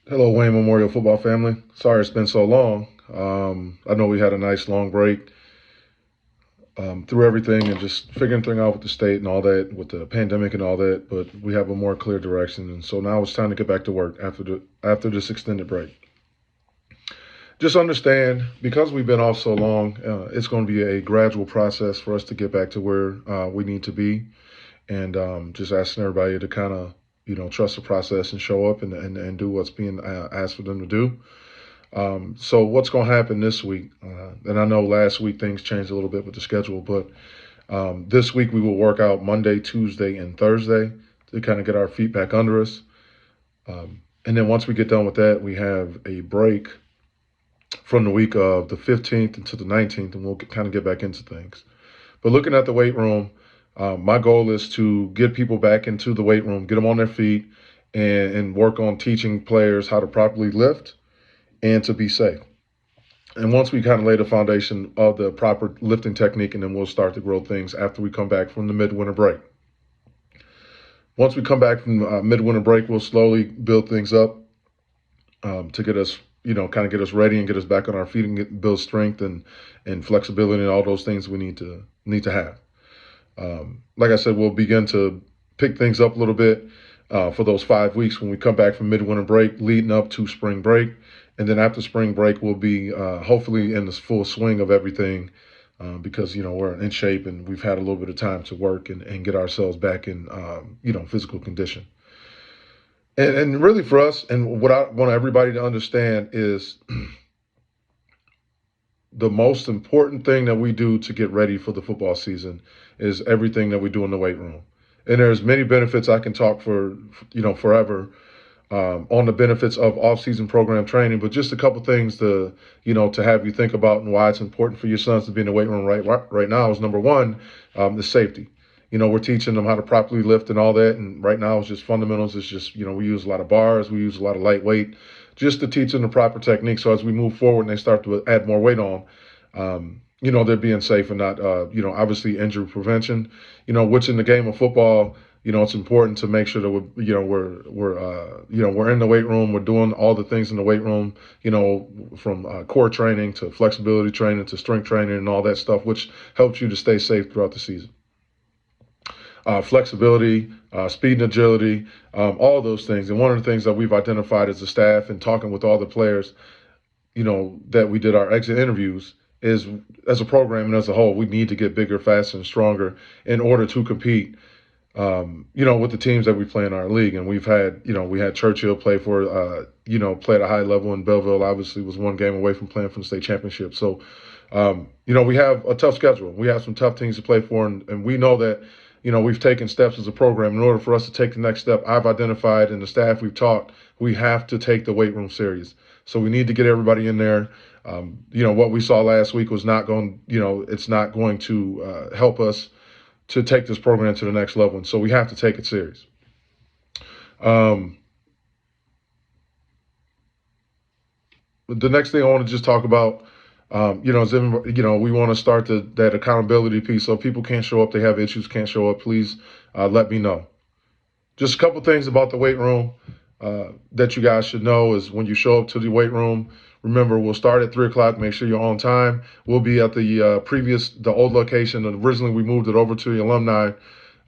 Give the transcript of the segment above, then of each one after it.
Hello, Wayne Memorial Football family. Sorry it's been so long. I know we had a nice long break through everything and just figuring things out with the state and all that, with the pandemic and all that. But we have a more clear direction, and so now it's time to get back to work after this extended break. Just understand, because we've been off so long, it's going to be a gradual process for us to get back to where we need to be, and just asking everybody to kind of trust the process and show up and do what's being asked for them to do. So what's going to happen this week? And I know last week things changed a little bit with the schedule, but this week we will work out Monday, Tuesday, and Thursday to kind of get our feet back under us. And then once we get done with that, we have a break from the week of the 15th until the 19th, and we'll kind of get back into things. But looking at the weight room, my goal is to get people back into the weight room, get them on their feet, and work on teaching players how to properly lift and to be safe. And once we kind of lay the foundation of the proper lifting technique, and then we'll start to grow things after we come back from the midwinter break. Once we come back from midwinter break, we'll slowly build things up to get us, kind of get us ready and get us back on our feet and build strength and flexibility and all those things we need to have. Like I said, we'll begin to pick things up a little bit for those 5 weeks when we come back from midwinter break, leading up to spring break. And then after spring break, we'll be hopefully in the full swing of everything because, we're in shape and we've had a little bit of time to work and get ourselves back in, physical condition. And really for us, and what I want everybody to understand is the most important thing that we do to get ready for the football season is everything that we do in the weight room. And there's many benefits I can talk for, forever on the benefits of off-season program training, but just a couple things to have you think about and why it's important for your sons to be in the weight room right now is number one, the safety. We're teaching them how to properly lift and all that, and right now it's just fundamentals. It's just we use a lot of bars, we use a lot of lightweight, just to teach them the proper technique. So as we move forward and they start to add more weight on, they're being safe and not, obviously injury prevention. Which in the game of football, it's important to make sure that we're in the weight room. We're doing all the things in the weight room, from core training to flexibility training to strength training and all that stuff, which helps you to stay safe throughout the season. Flexibility, speed and agility, all those things. And one of the things that we've identified as a staff and talking with all the players, that we did our exit interviews is as a program and as a whole, we need to get bigger, faster, and stronger in order to compete with the teams that we play in our league. And we had Churchill play play at a high level, and Belleville obviously was one game away from playing for the state championship. So, we have a tough schedule. We have some tough teams to play for, and we know that, we've taken steps as a program. In order for us to take the next step, I've identified, and the staff we've taught, we have to take the weight room serious. So we need to get everybody in there. What we saw last week was not going, it's not going to help us to take this program to the next level. And so we have to take it serious. Um, the next thing I want to just talk about, is, we want to start that accountability piece. So if people can't show up, they have issues, can't show up, please let me know. Just a couple things about the weight room that you guys should know is when you show up to the weight room, remember, we'll start at 3 o'clock. Make sure you're on time. We'll be at the old location. And originally, we moved it over to the alumni,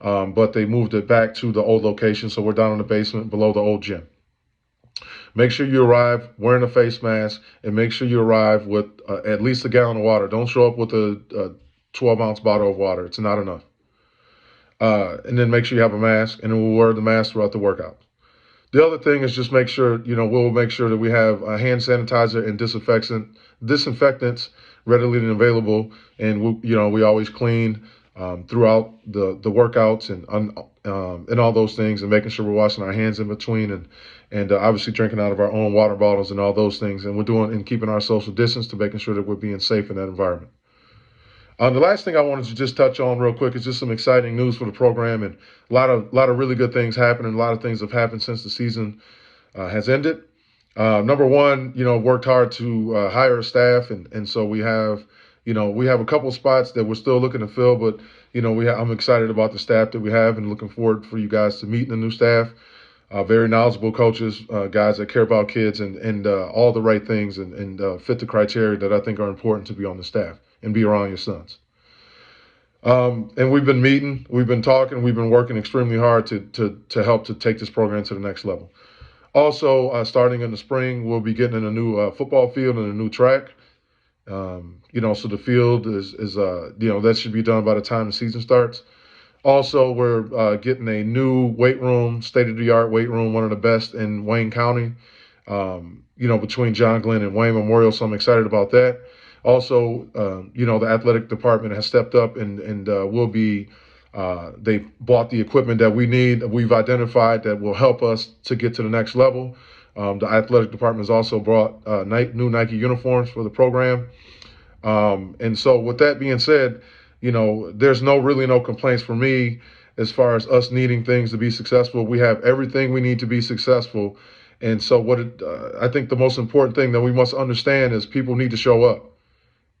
but they moved it back to the old location. So we're down in the basement below the old gym. Make sure you arrive wearing a face mask, and make sure you arrive with at least a gallon of water. Don't show up with a 12-ounce bottle of water. It's not enough. And then make sure you have a mask, and then we'll wear the mask throughout the workout. The other thing is just make sure, we'll make sure that we have hand sanitizer and disinfectants readily and available. And, we always clean throughout the workouts and all those things, and making sure we're washing our hands in between and obviously drinking out of our own water bottles and all those things. And we're doing and keeping our social distance to making sure that we're being safe in that environment. The last thing I wanted to just touch on real quick is just some exciting news for the program, and a lot of really good things happening. A lot of things have happened since the season has ended. Number one, worked hard to hire a staff, and so we have a couple spots that we're still looking to fill, but I'm excited about the staff that we have and looking forward for you guys to meet the new staff. very knowledgeable coaches, guys that care about kids and all the right things and fit the criteria that I think are important to be on the staff and be around your sons. And we've been meeting, we've been talking, we've been working extremely hard to help to take this program to the next level. Also, starting in the spring, we'll be getting in a new football field and a new track. So the field is that should be done by the time the season starts. Also, we're getting a new weight room, state-of-the-art weight room, one of the best in Wayne County, between John Glenn and Wayne Memorial, so I'm excited about that. Also, the athletic department has stepped up and will be, they bought the equipment that we need, we've identified that will help us to get to the next level. The athletic department has also brought new Nike uniforms for the program. And so with that being said, there's really no complaints for me as far as us needing things to be successful. We have everything we need to be successful. And so I think the most important thing that we must understand is people need to show up.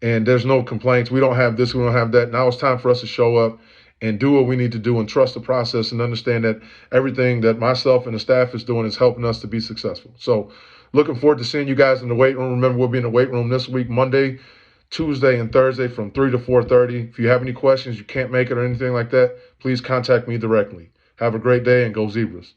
And there's no complaints. We don't have this, we don't have that. Now it's time for us to show up and do what we need to do and trust the process and understand that everything that myself and the staff is doing is helping us to be successful. So looking forward to seeing you guys in the weight room. Remember, we'll be in the weight room this week, Monday, Tuesday, and Thursday from 3 to 4:30. If you have any questions, you can't make it or anything like that, please contact me directly. Have a great day and go Zebras.